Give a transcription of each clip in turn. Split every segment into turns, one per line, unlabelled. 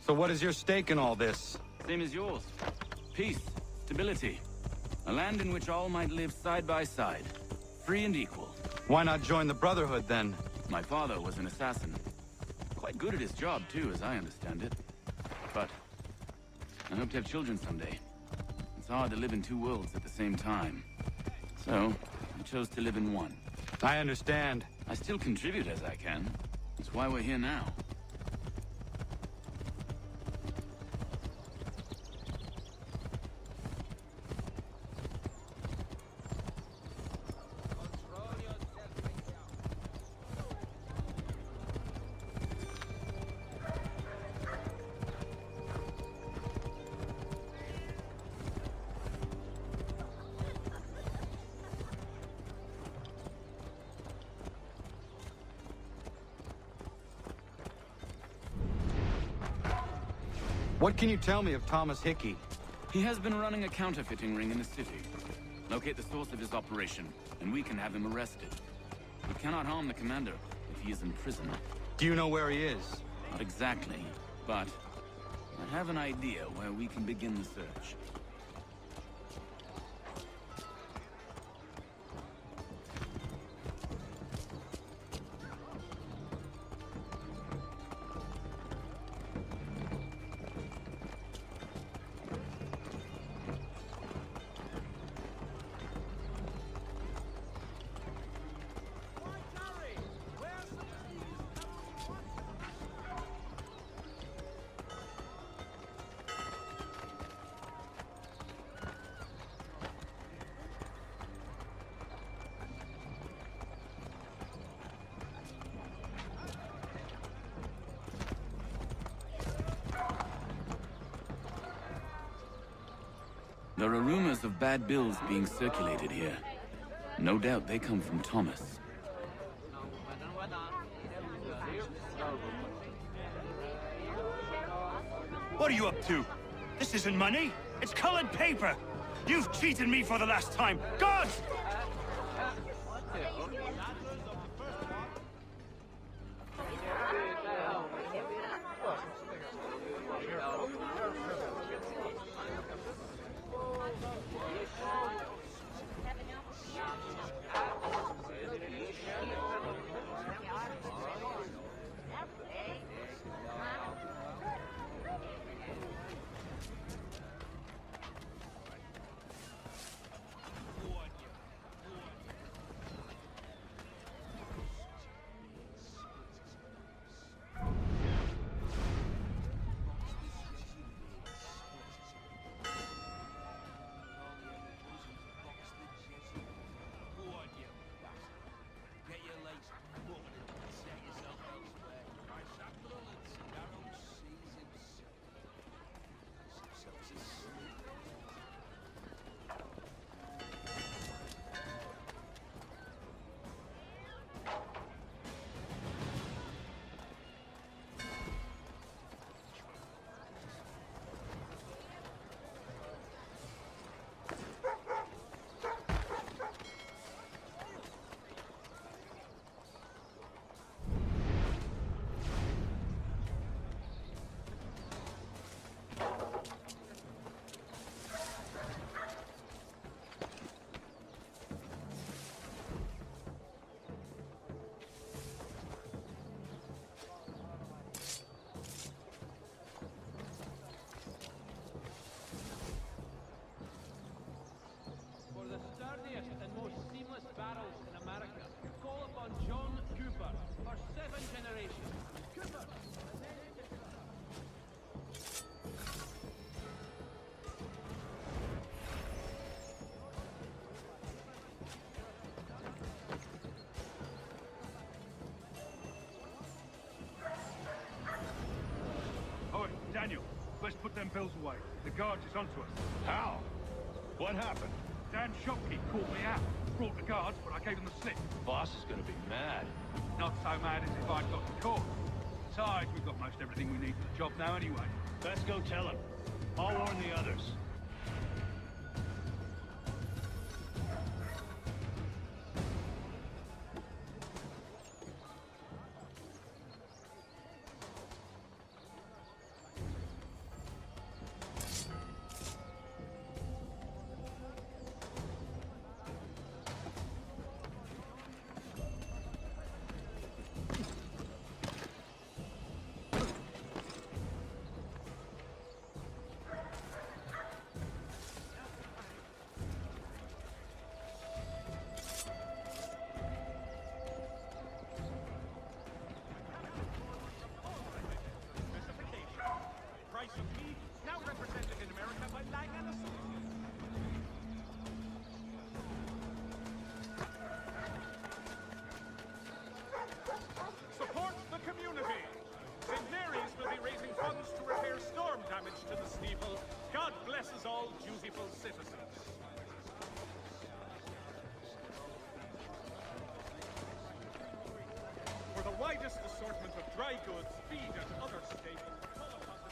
So what is your stake in all this?
Same as yours. Peace, stability. A land in which all might live side by side, free and equal.
Why not join the Brotherhood, then?
My father was an assassin. Quite good at his job, too, as I understand it. But I hope to have children someday. It's hard to live in two worlds at the same time. So, I chose to live in one.
I understand.
I still contribute as I can. That's why we're here now.
What can you tell me of Thomas Hickey?
He has been running a counterfeiting ring in the city. Locate the source of his operation, and we can have him arrested. We cannot harm the commander if he is in prison.
Do you know where he is?
Not exactly, but I have an idea where we can begin the search. There are rumors of bad bills being circulated here. No doubt they come from Thomas.
What are you up to? This isn't money. It's colored paper. You've cheated me for the last time. Guards!
Daniel, let's put them bills away. The guards is onto us.
How? What happened?
Dan Shopkeep called me out. Brought the guards, but I gave him the slip.
Boss is gonna be mad.
Not so mad as if I'd got the caught. Besides, we've got most everything we need for the job now anyway.
Let's go tell him. I'll warn the others.
blesses all dutiful citizens. For the widest assortment of dry goods, feed, and other staples, call upon the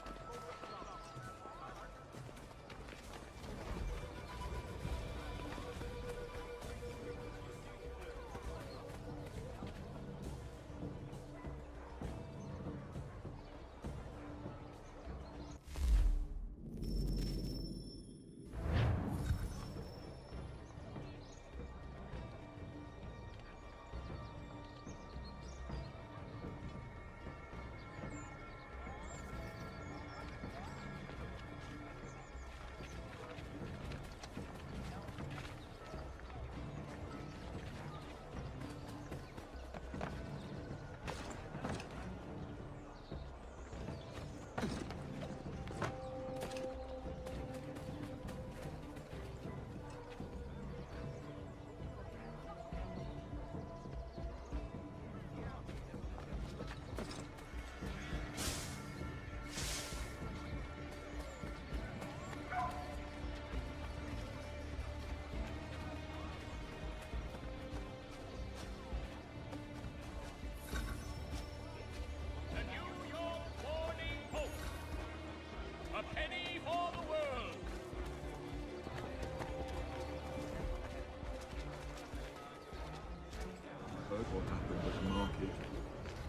What happened at the market.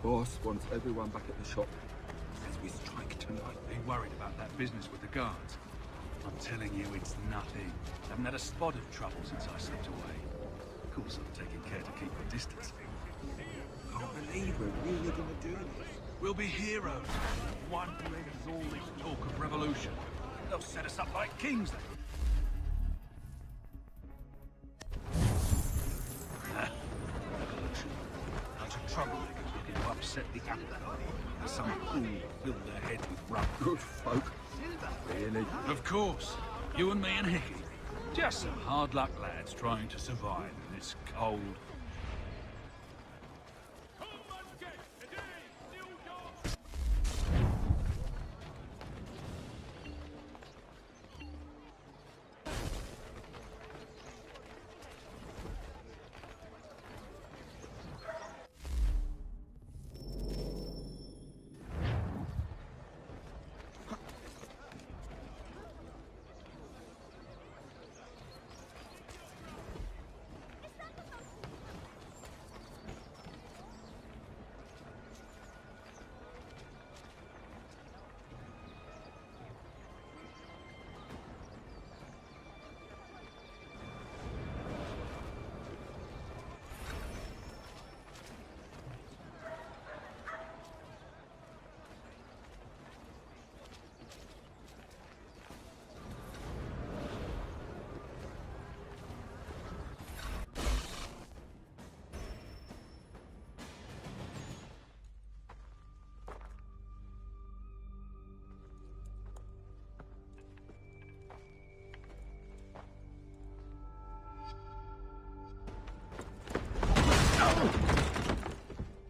Boss wants everyone back at the shop as we strike tonight.
Be worried about that business with the guards. I'm telling you, it's nothing. Haven't had a spot of trouble since I slipped away. Of course, I'm taking care to keep a distance.
I can't believe we're really gonna do this.
We'll be heroes. One brings all this talk of revolution. They'll set us up like kings. Revolution. Bunch of troublemakers looking to upset the apple cart. Some fool filled their head with rum.
Good folk. Really?
Of course. You and me and Hickey. Just some hard luck lads trying to survive in this cold.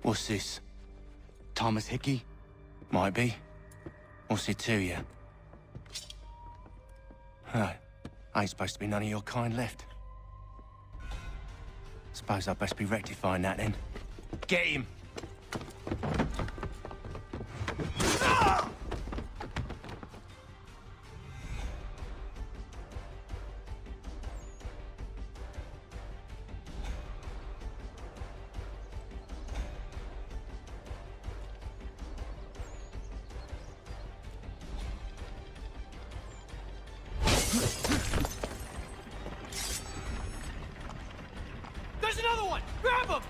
What's this? Thomas Hickey? Might be. What's it to you? Huh. Ain't supposed to be none of your kind left. Suppose I'd best be rectifying that then. Get him!
There's another one! Grab him!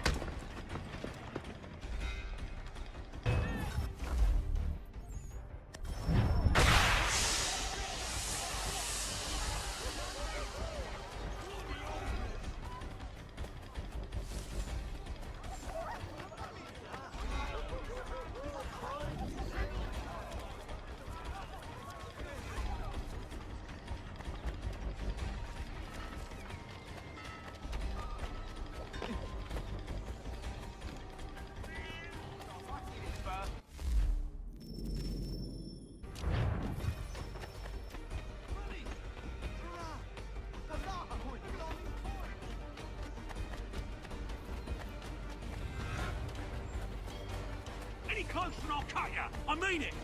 close and I'll cut ya! I mean it!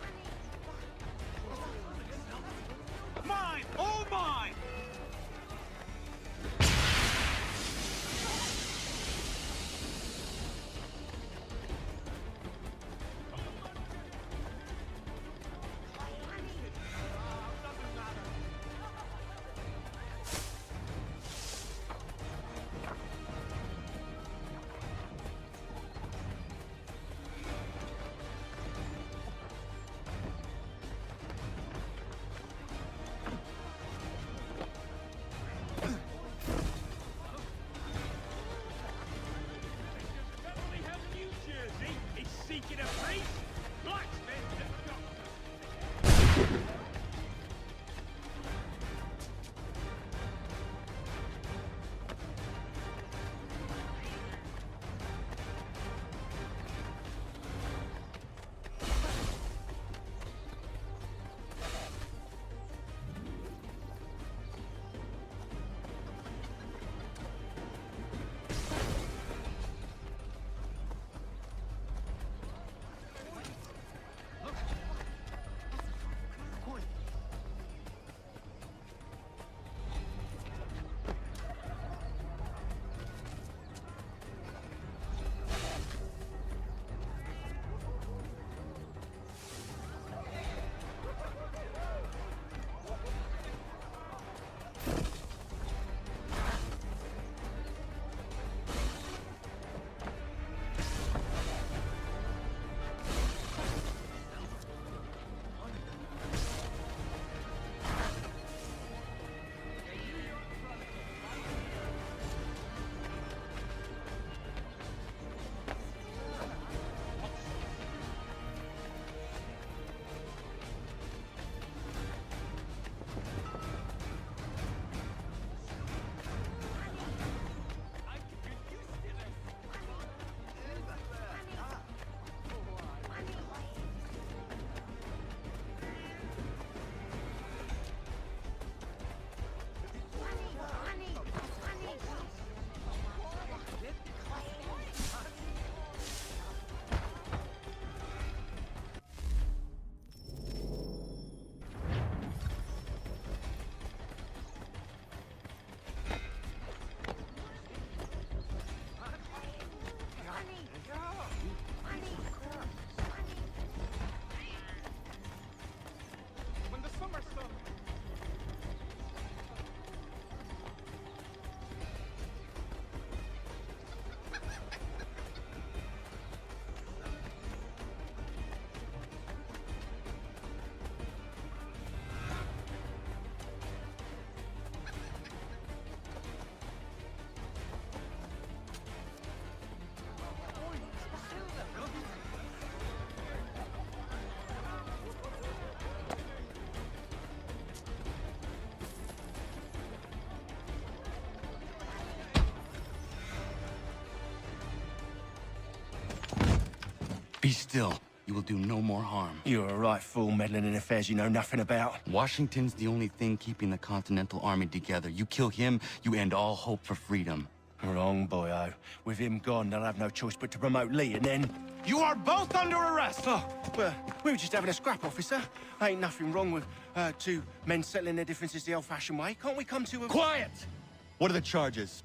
Mine! All mine!
Be still. You will do no more harm.
You're a right fool meddling in affairs you know nothing about.
Washington's the only thing keeping the Continental Army together. You kill him, you end all hope for freedom.
Wrong, boyo. With him gone, they'll have no choice but to promote Lee, and then...
You are both under arrest!
Oh, well, we were just having a scrap, officer. Ain't nothing wrong with two men settling their differences the old-fashioned way. Can't we come to a...
Quiet! What are the charges?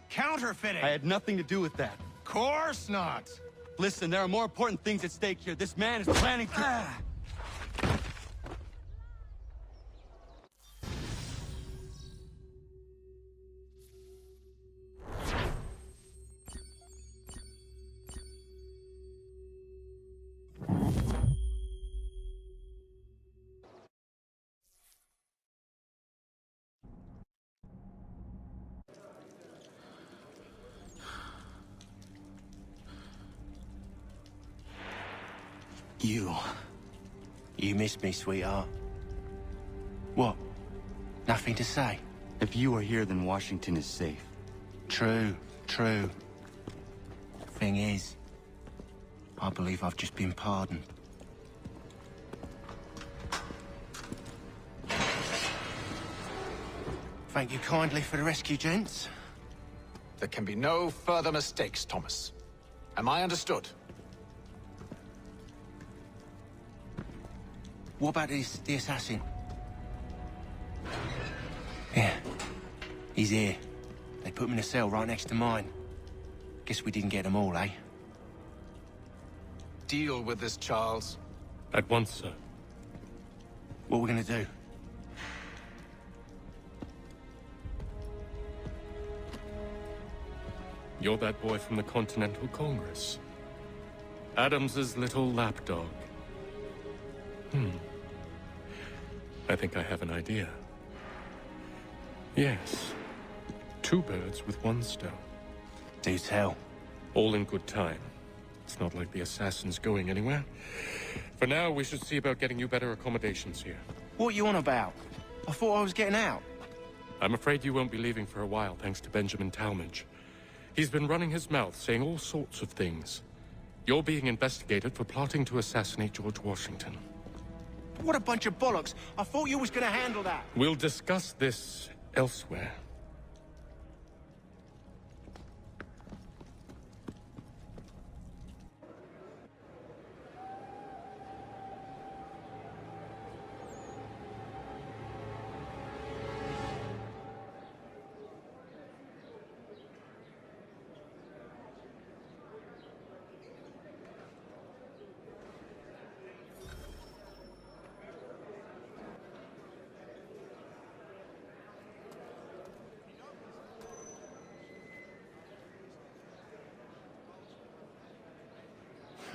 Counterfeiting!
I had nothing to do with that.
Course not!
Listen, there are more important things at stake here. This man is planning to...
You missed me, sweetheart. What? Nothing to say?
If you are here, then Washington is safe.
True, true. Thing is, I believe I've just been pardoned. Thank you kindly for the rescue, gents.
There can be no further mistakes, Thomas. Am I understood?
What about the assassin? Yeah. He's here. They put him in a cell right next to mine. Guess we didn't get them all, eh?
Deal with this, Charles.
At once, sir.
What we're gonna do?
You're that boy from the Continental Congress. Adams's little lapdog. I think I have an idea. Yes. 2 birds with 1 stone.
Do tell.
All in good time. It's not like the assassin's going anywhere. For now, we should see about getting you better accommodations here.
What are you on about? I thought I was getting out.
I'm afraid you won't be leaving for a while, thanks to Benjamin Tallmadge. He's been running his mouth, saying all sorts of things. You're being investigated for plotting to assassinate George Washington.
What a bunch of bollocks. I thought you was gonna handle that.
We'll discuss this elsewhere.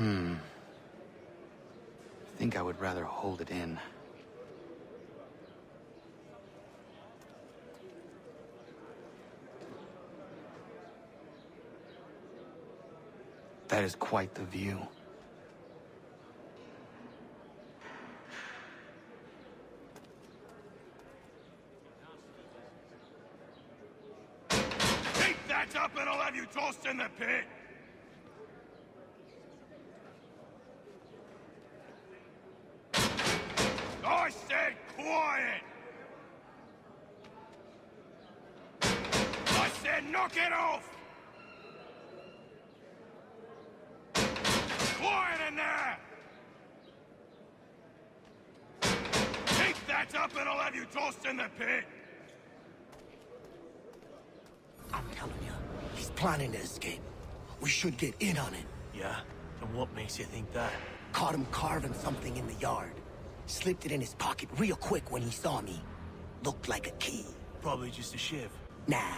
I think I would rather hold it in. That is quite the view.
Keep that up and I'll have you tossed in the pit! I said quiet! I said knock it off! Quiet in there! Keep that up and I'll have you tossed in the pit!
I'm telling you, he's planning to escape. We should get in on it.
Yeah? And what makes you think that?
Caught him carving something in the yard. Slipped it in his pocket real quick when he saw me. Looked like a key.
Probably just a shiv.
Nah,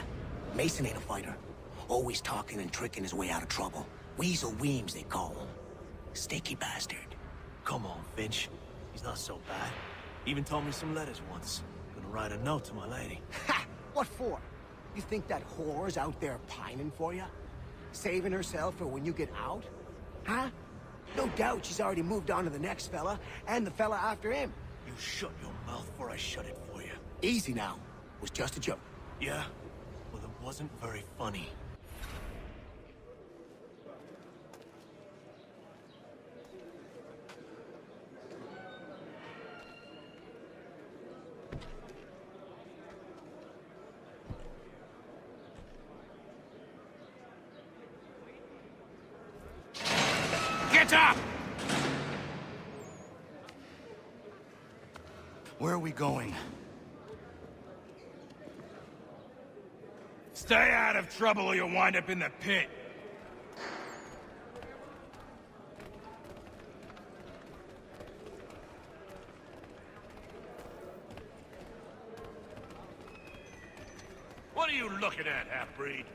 Mason ain't a fighter. Always talking and tricking his way out of trouble. Weasel Weems, they call him. Sticky bastard.
Come on, Finch. He's not so bad. Even told me some letters once. Gonna write a note to my lady.
Ha! What for? You think that whore's out there pining for you? Saving herself for when you get out? Huh? No doubt she's already moved on to the next fella, and the fella after him.
You shut your mouth before I shut it for you.
Easy now. It was just a joke.
Yeah? Well, it wasn't very funny.
Get up!
Where are we going?
Stay out of trouble or you'll wind up in the pit. What are you looking at, half-breed?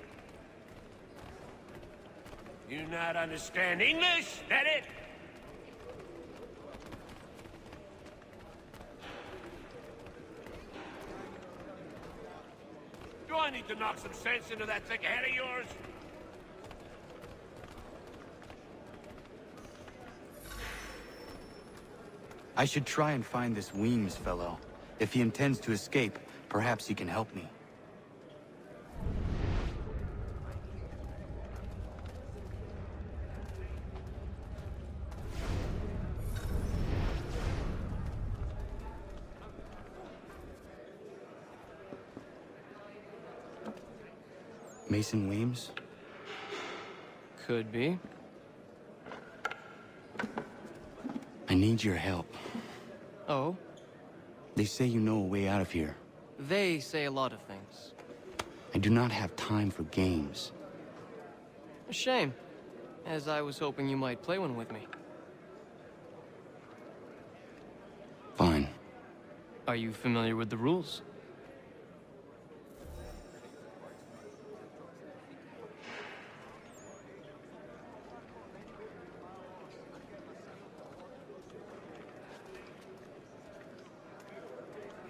You not understand English, that it? Do I need to knock some sense into that thick head of yours?
I should try and find this Weems fellow. If he intends to escape, perhaps he can help me. Mason Weems?
Could be.
I need your help.
Oh?
They say you know a way out of here.
They say a lot of things.
I do not have time for games.
A shame, as I was hoping you might play one with me.
Fine.
Are you familiar with the rules?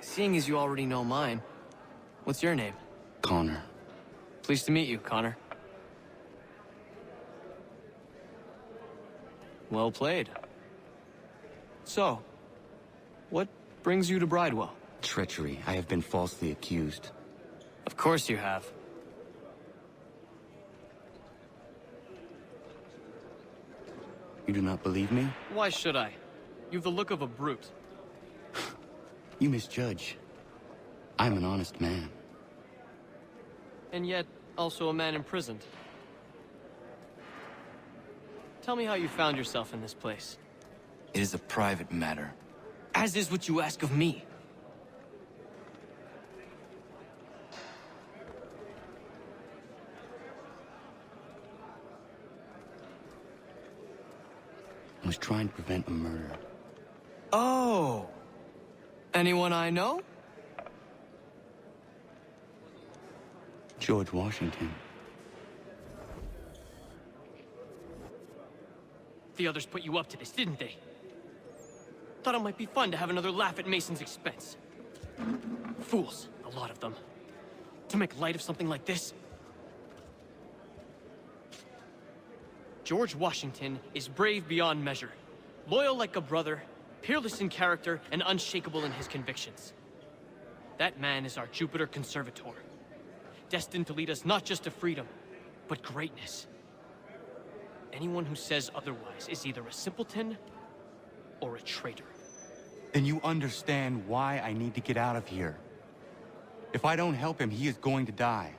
Seeing as you already know mine, what's your name?
Connor.
Pleased to meet you, Connor. Well played. So, what brings you to Bridewell?
Treachery. I have been falsely accused.
Of course you have.
You do not believe me?
Why should I? You've the look of a brute.
You misjudge. I'm an honest man.
And yet, also a man imprisoned. Tell me how you found yourself in this place.
It is a private matter.
As is what you ask of me.
I was trying to prevent a murder.
Oh! Anyone I know?
George Washington.
The others put you up to this, didn't they? Thought it might be fun to have another laugh at Mason's expense. Fools, a lot of them. To make light of something like this. George Washington is brave beyond measure, loyal like a brother, peerless in character, and unshakable in his convictions. That man is our Jupiter Conservator, destined to lead us not just to freedom, but greatness. Anyone who says otherwise is either a simpleton or a traitor.
Then you understand why I need to get out of here. If I don't help him, he is going to die.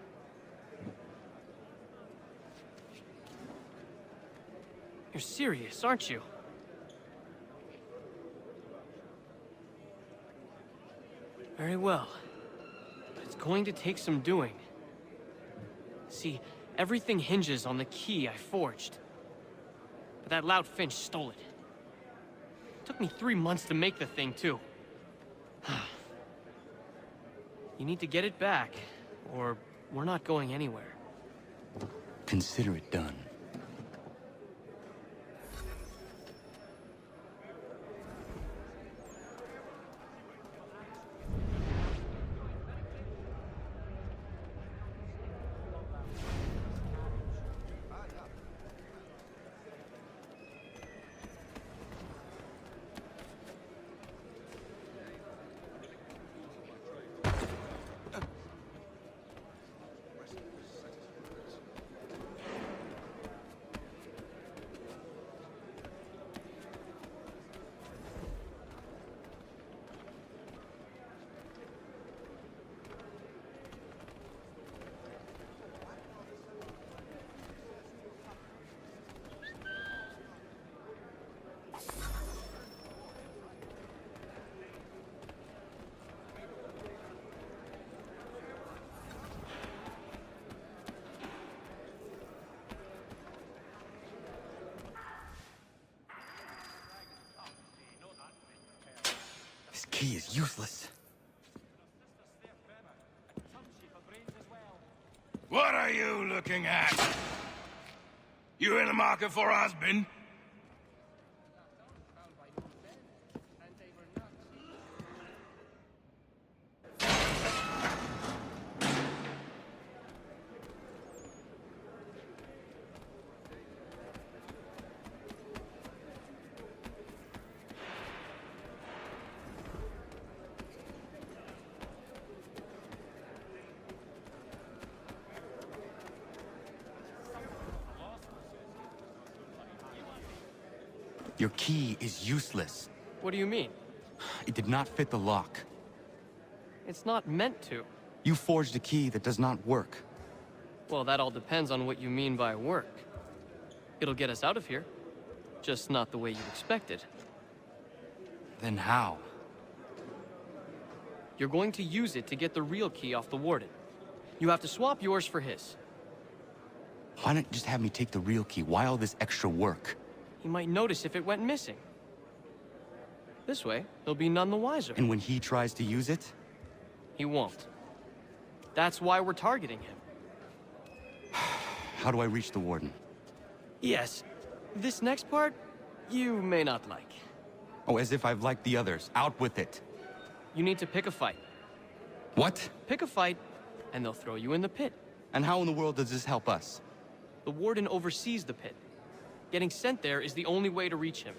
You're serious, aren't you? Very well. But it's going to take some doing. See, everything hinges on the key I forged. But that loud Finch stole it. Took me 3 months to make the thing, too. You need to get it back, or we're not going anywhere.
Consider it done. This key is useless.
What are you looking at? You in the market for a husband?
Your key is useless.
What do you mean?
It did not fit the lock.
It's not meant to.
You forged a key that does not work.
Well, that all depends on what you mean by work. It'll get us out of here. Just not the way you expected.
Then how?
You're going to use it to get the real key off the warden. You have to swap yours for his.
Why not just have me take the real key? Why all this extra work?
He might notice if it went missing. This way, he'll be none the wiser.
And when he tries to use it?
He won't. That's why we're targeting him.
How do I reach the warden?
Yes. This next part, you may not like.
Oh, as if I've liked the others. Out with it.
You need to pick a fight.
What?
Pick a fight, and they'll throw you in the pit.
And how in the world does this help us?
The warden oversees the pit. Getting sent there is the only way to reach him.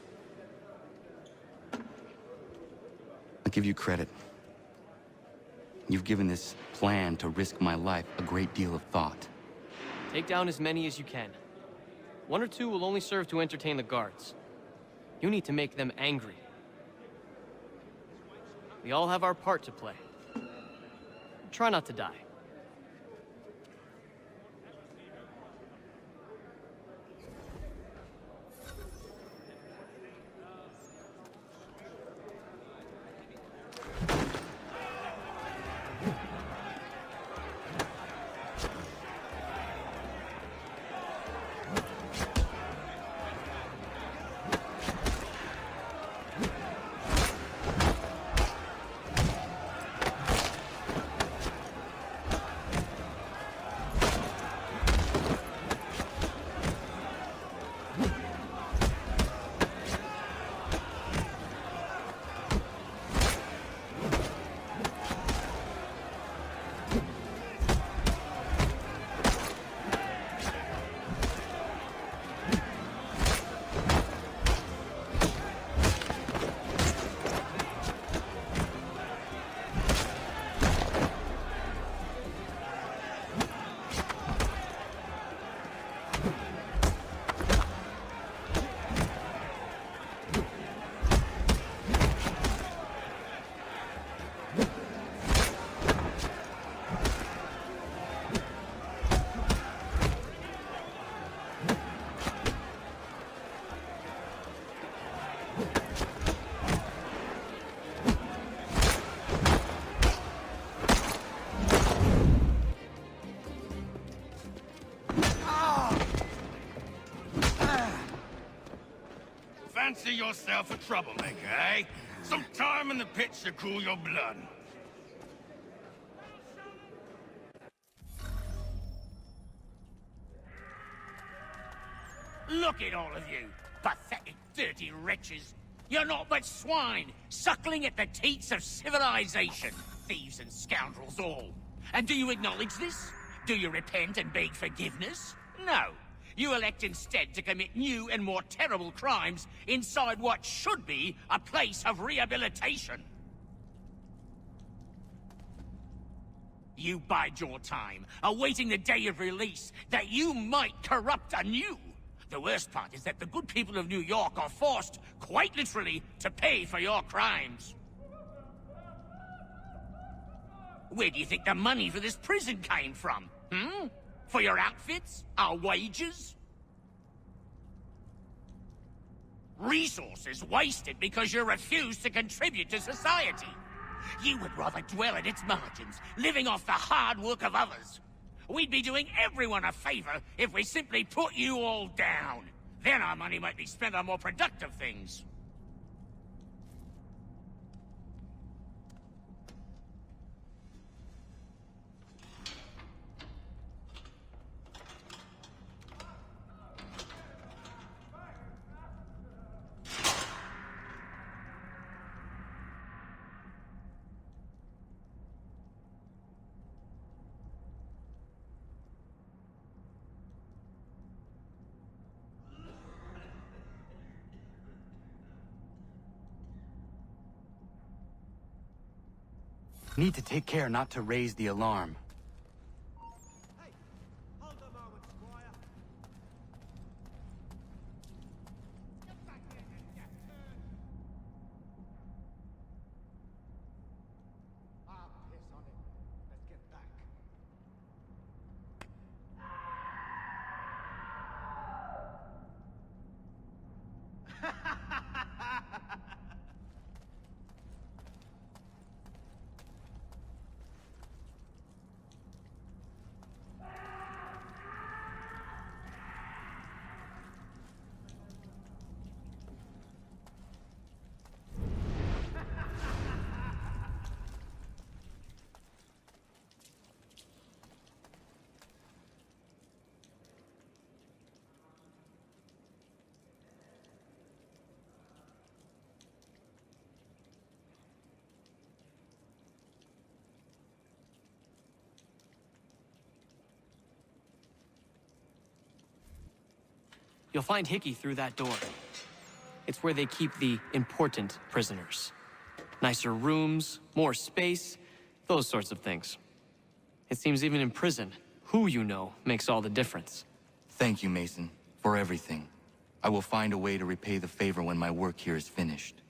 I'll give you credit. You've given this plan to risk my life a great deal of thought.
Take down as many as you can. One or two will only serve to entertain the guards. You need to make them angry. We all have our part to play. Try not to die.
Fancy yourself a troublemaker, eh? Some time in the pit should cool your blood.
Look at all of you, pathetic, dirty wretches. You're not but swine, suckling at the teats of civilization. Thieves and scoundrels all. And do you acknowledge this? Do you repent and beg forgiveness? No. You elect instead to commit new and more terrible crimes inside what should be a place of rehabilitation. You bide your time, awaiting the day of release, that you might corrupt anew. The worst part is that the good people of New York are forced, quite literally, to pay for your crimes. Where do you think the money for this prison came from? For your outfits? Our wages? Resources wasted because you refuse to contribute to society. You would rather dwell at its margins, living off the hard work of others. We'd be doing everyone a favor if we simply put you all down. Then our money might be spent on more productive things.
Need to take care not to raise the alarm.
Hey, hold a moment, Squire. Get back here, you turd! Piss on it. Let's get back.
You'll find Hickey through that door. It's where they keep the important prisoners. Nicer rooms, more space, those sorts of things. It seems even in prison, who you know makes all the difference.
Thank you, Mason, for everything. I will find a way to repay the favor when my work here is finished.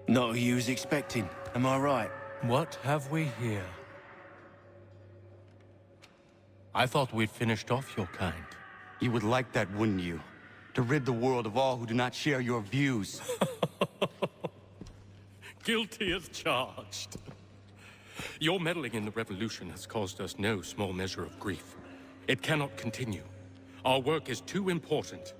Not who you was expecting, am I right?
What have we here? I thought we'd finished off your kind.
You would like that, wouldn't you? To rid the world of all who do not share your views.
Guilty as charged. Your meddling in the revolution has caused us no small measure of grief. It cannot continue. Our work is too important.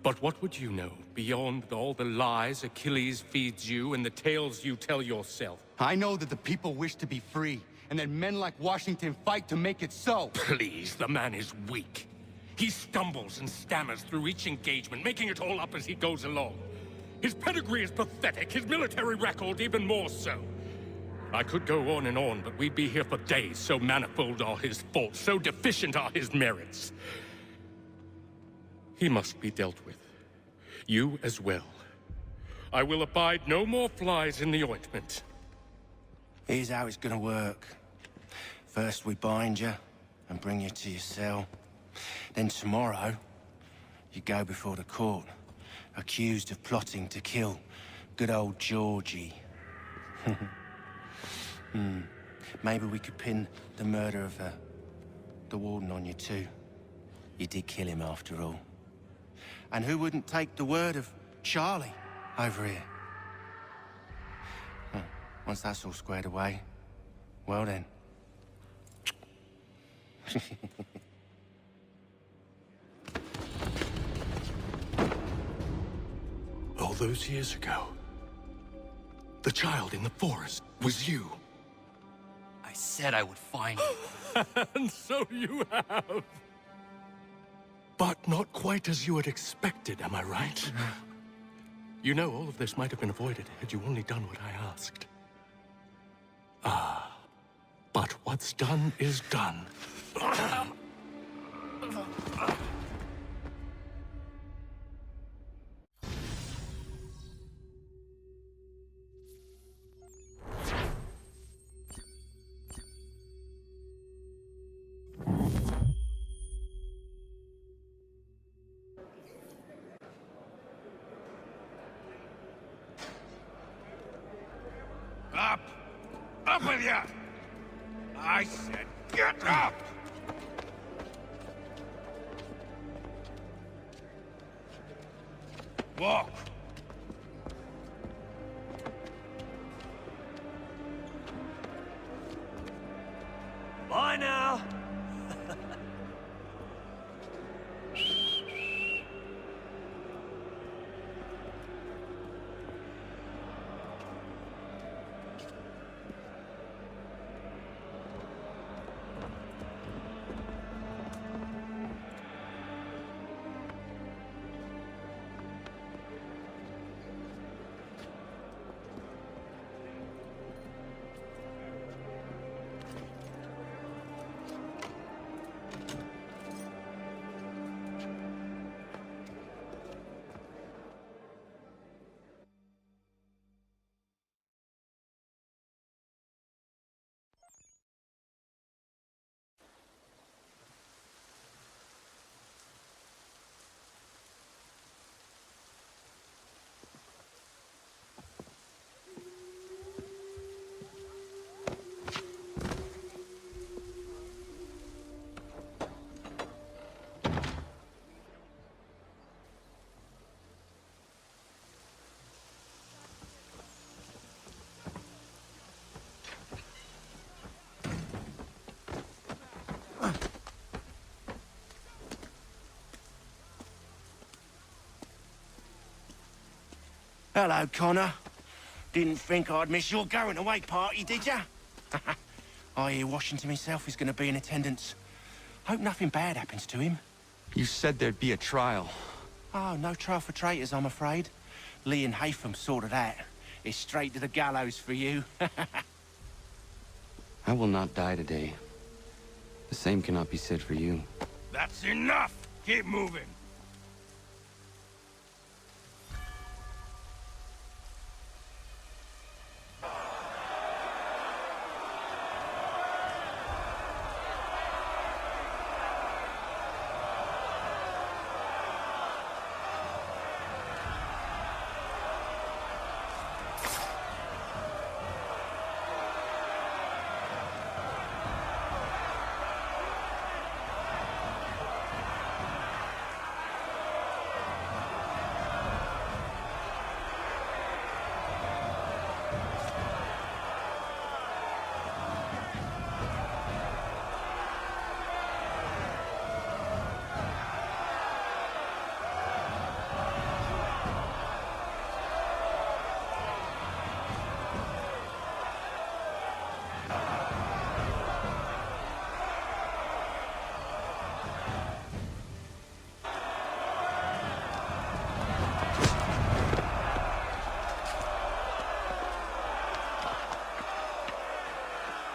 But what would you know beyond all the lies Achilles feeds you and the tales you tell yourself?
I know that the people wish to be free, and that men like Washington fight to make it so.
Please, the man is weak. He stumbles and stammers through each engagement, making it all up as he goes along. His pedigree is pathetic, his military record even more so. I could go on and on, but we'd be here for days, so manifold are his faults, so deficient are his merits. He must be dealt with. You as well. I will abide no more flies in the ointment.
Here's how it's gonna work. First we bind you and bring you to your cell. Then tomorrow, you go before the court, accused of plotting to kill good old Georgie. Maybe we could pin the murder of the warden on you too. You did kill him after all. And who wouldn't take the word of Charlie over here? Once that's all squared away, well then.
All those years ago, the child in the forest was you.
I said I would find you.
And so you have. But not quite as you had expected, am I right? You know, all of this might have been avoided had you only done what I asked. Ah, but what's done is done.
Up! Up with you! I said get up! Walk!
Bye now!
Hello, Connor. Didn't think I'd miss your going-away party, did ya? I hear Washington himself is going to be in attendance. Hope nothing bad happens to him.
You said there'd be a trial.
Oh, no trial for traitors, I'm afraid. Lee and Haytham sorted that. It's straight to the gallows for you.
I will not die today. The same cannot be said for you.
That's enough! Keep moving!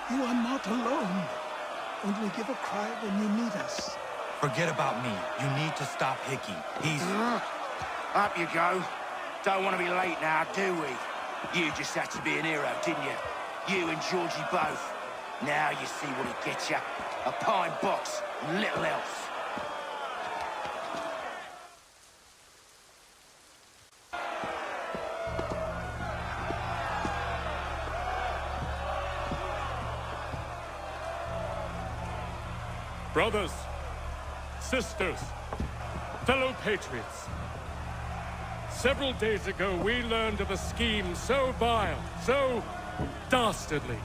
You are not alone. Only give a cry when you need us.
Forget about me. You need to stop Hickey. He's...
Up you go. Don't want to be late now, do we? You just had to be an hero, didn't you? You and Georgie both. Now you see what it gets you. A pine box and little else.
Brothers, sisters, fellow patriots. Several days ago, we learned of a scheme so vile, so dastardly,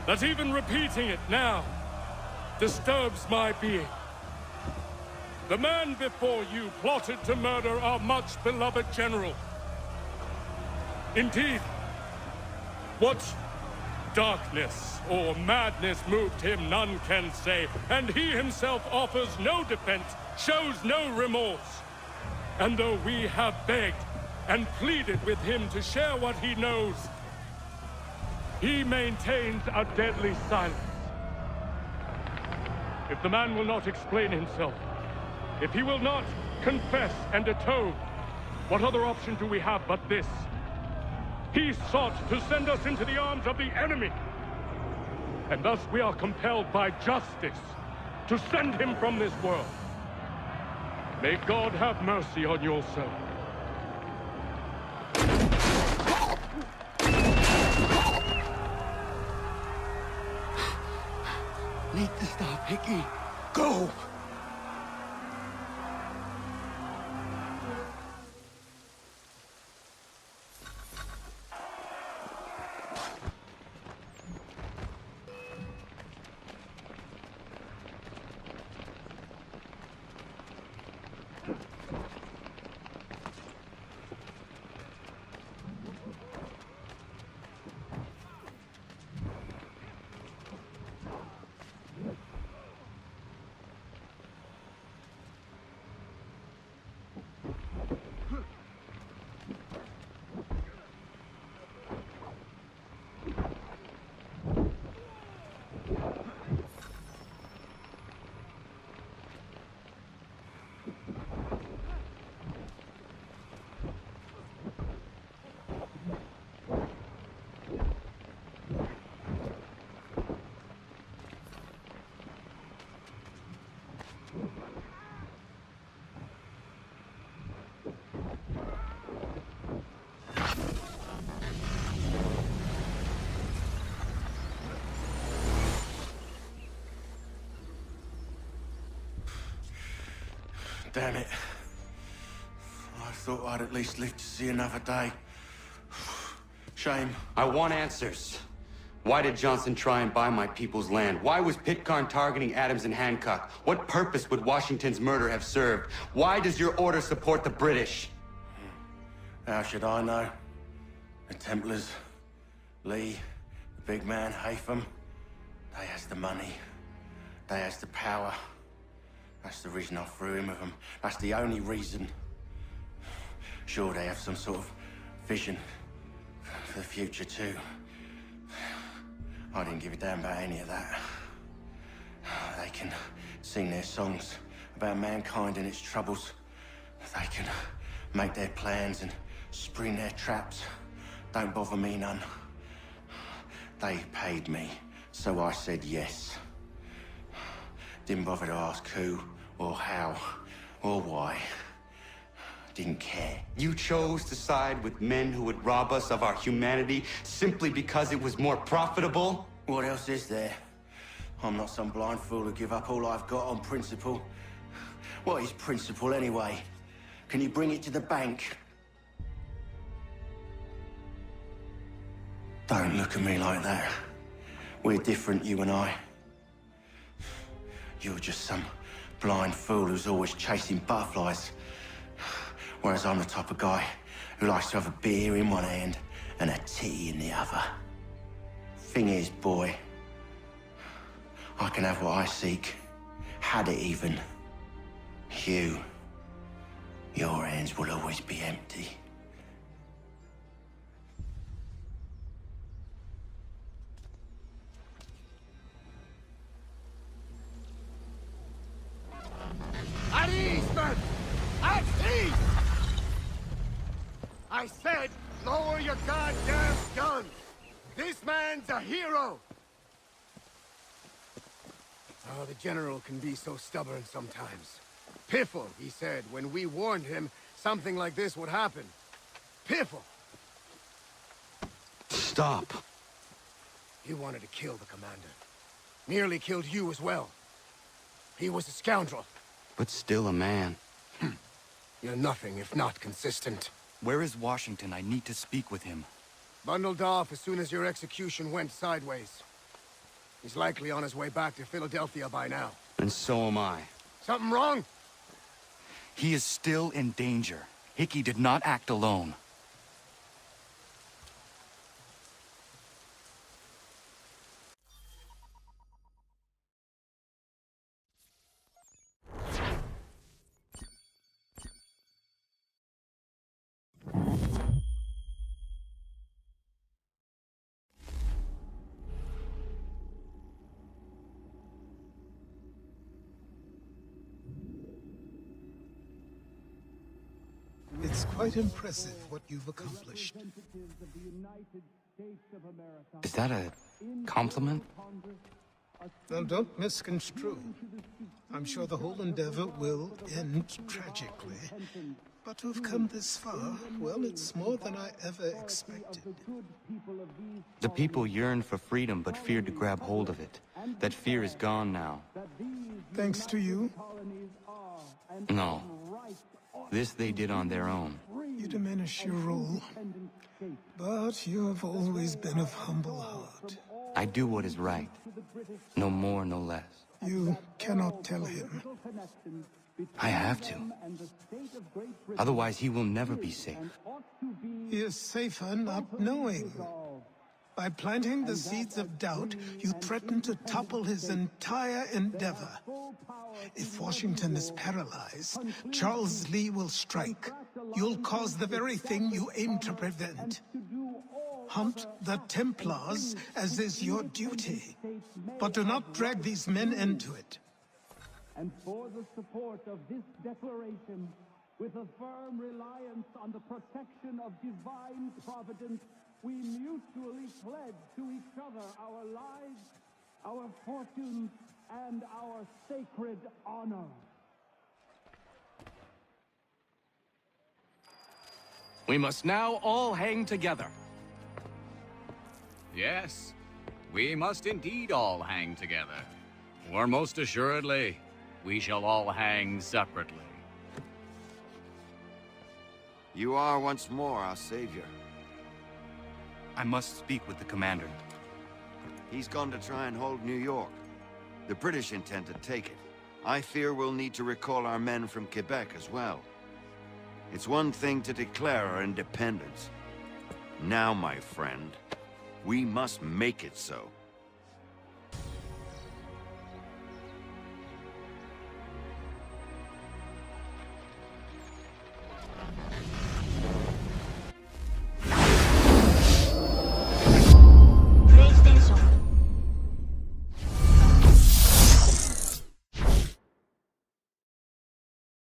that even repeating it now disturbs my being. The man before you plotted to murder our much-beloved general. Indeed, what darkness or madness moved him, none can say, and he himself offers no defense, shows no remorse. And though we have begged and pleaded with him to share what he knows, he maintains a deadly silence. If the man will not explain himself, if he will not confess and atone, what other option do we have but this? He sought to send us into the arms of the enemy. And thus we are compelled by justice to send him from this world. May God have mercy on your soul.
Need to stop, Hickey. Go!
Damn it. I thought I'd at least live to see another day. Shame.
I want answers. Why did Johnson try and buy my people's land? Why was Pitcairn targeting Adams and Hancock? What purpose would Washington's murder have served? Why does your order support the British?
How should I know? The Templars, Lee, the big man, Haytham, they has the money. They has the power. That's the reason I threw in with them. That's the only reason. Sure, they have some sort of vision for the future, too. I didn't give a damn about any of that. They can sing their songs about mankind and its troubles. They can make their plans and spring their traps. Don't bother me none. They paid me, so I said yes. Didn't bother to ask who, or how, or why. Didn't care.
You chose to side with men who would rob us of our humanity simply because it was more profitable?
What else is there? I'm not some blind fool who give up all I've got on principle. What is principle anyway? Can you bring it to the bank? Don't look at me like that. We're different, you and I. You're just some blind fool who's always chasing butterflies. Whereas I'm the type of guy who likes to have a beer in one hand and a tea in the other. Thing is, boy, I can have what I seek. Had it even. Your hands will always be empty.
At ease, men! At ease! I said, lower your goddamn guns! This man's a hero! Oh, the General can be so stubborn sometimes. Piffle, he said, when we warned him something like this would happen. Piffle!
Stop.
He wanted to kill the commander. Nearly killed you as well. He was a scoundrel.
But still a man.
You're nothing if not consistent.
Where is Washington? I need to speak with him.
Bundled off as soon as your execution went sideways. He's likely on his way back to Philadelphia by now.
And so am I.
Something wrong?
He is still in danger. Hickey did not act alone.
It's quite impressive what you've accomplished.
Is that a compliment?
Now, don't misconstrue. I'm sure the whole endeavor will end tragically. But to have come this far, well, it's more than I ever expected.
The people yearned for freedom but feared to grab hold of it. That fear is gone now.
Thanks to you?
No. This they did on their own.
You diminish your role. But you have always been of humble heart.
I do what is right. No more, no less.
You cannot tell him.
I have to. Otherwise, he will never be safe.
He is safer not knowing. By planting the seeds of doubt, you threaten to topple his entire endeavor. If Washington is paralyzed, Charles Lee will strike. You'll cause the very thing you aim to prevent. Hunt the Templars, as is your duty. But do not drag these men into it.
And for the support of this declaration, with a firm reliance on the protection of divine providence, we mutually pledge to each other our lives, our fortunes, and our sacred honor.
We must now all hang together.
Yes, we must indeed all hang together. Or most assuredly, we shall all hang separately.
You are once more our savior.
I must speak with the commander.
He's gone to try and hold New York. The British intend to take it. I fear we'll need to recall our men from Quebec as well. It's one thing to declare our independence. Now, my friend, we must make it so.